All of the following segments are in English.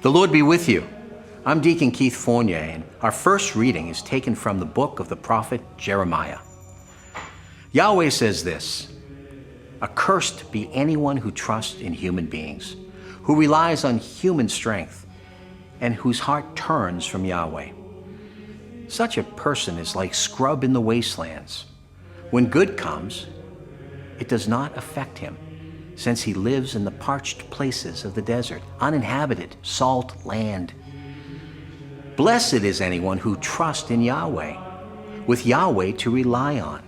The Lord be with you. I'm Deacon Keith Fournier, and our first reading is taken from the book of the prophet Jeremiah. Yahweh says this: "Accursed be anyone who trusts in human beings, who relies on human strength, and whose heart turns from Yahweh. Such a person is like scrub in the wastelands. When good comes, it does not affect him, since he lives in the parched places of the desert, uninhabited, salt land. Blessed is anyone who trusts in Yahweh, with Yahweh to rely on.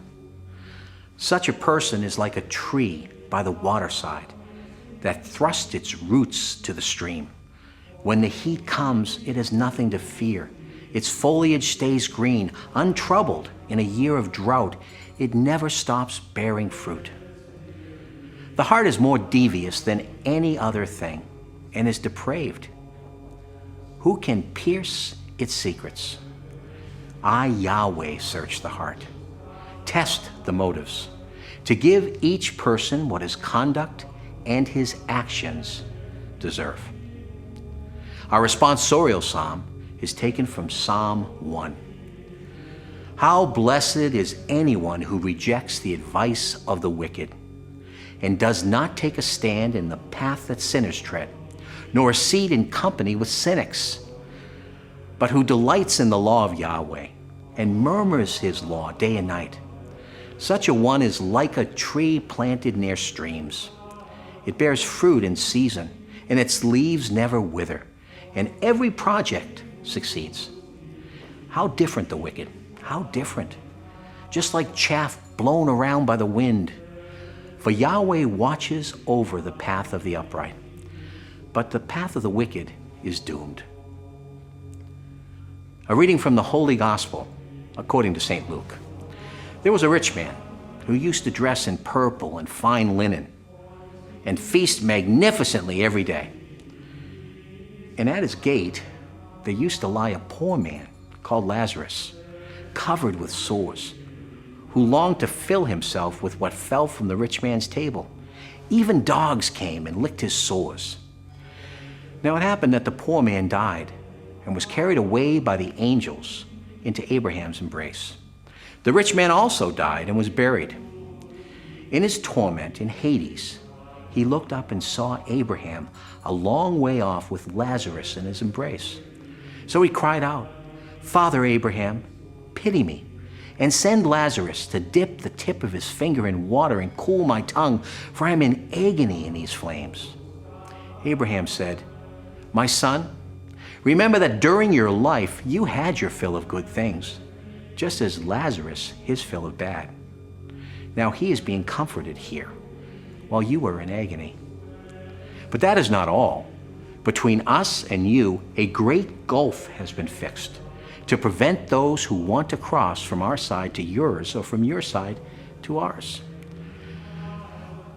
Such a person is like a tree by the waterside that thrusts its roots to the stream. When the heat comes, it has nothing to fear. Its foliage stays green, untroubled in a year of drought. It never stops bearing fruit. The heart is more devious than any other thing and is depraved. Who can pierce its secrets? I, Yahweh, search the heart, test the motives, to give each person what his conduct and his actions deserve." Our responsorial psalm is taken from Psalm 1. How blessed is anyone who rejects the advice of the wicked, and does not take a stand in the path that sinners tread, nor a seat in company with cynics, but who delights in the law of Yahweh, and murmurs his law day and night. Such a one is like a tree planted near streams. It bears fruit in season, and its leaves never wither, and every project succeeds. How different the wicked, how different. Just like chaff blown around by the wind. For Yahweh watches over the path of the upright, but the path of the wicked is doomed. A reading from the Holy Gospel according to St. Luke. There was a rich man who used to dress in purple and fine linen and feast magnificently every day. And at his gate there used to lie a poor man called Lazarus, covered with sores, who longed to fill himself with what fell from the rich man's table. Even dogs came and licked his sores. Now it happened that the poor man died and was carried away by the angels into Abraham's embrace. The rich man also died and was buried. In his torment in Hades, he looked up and saw Abraham a long way off with Lazarus in his embrace. So he cried out, "Father Abraham, pity me, and send Lazarus to dip the tip of his finger in water and cool my tongue, for I am in agony in these flames." Abraham said, "My son, remember that during your life you had your fill of good things, just as Lazarus his fill of bad. Now he is being comforted here, while you are in agony. But that is not all. Between us and you, a great gulf has been fixed, to prevent those who want to cross from our side to yours, or from your side to ours."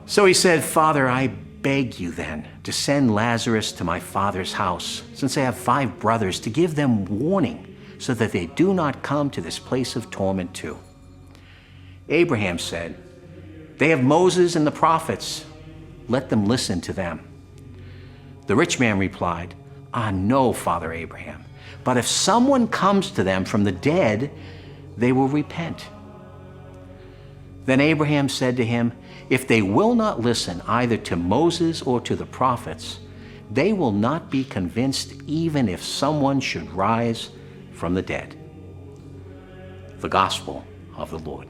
So he said, "Father, I beg you then to send Lazarus to my father's house, since I have 5 brothers, to give them warning, so that they do not come to this place of torment too." Abraham said, "They have Moses and the prophets. Let them listen to them." The rich man replied, "Ah, no, Father Abraham. But if someone comes to them from the dead, they will repent." Then Abraham said to him, "If they will not listen either to Moses or to the prophets, they will not be convinced even if someone should rise from the dead." The Gospel of the Lord.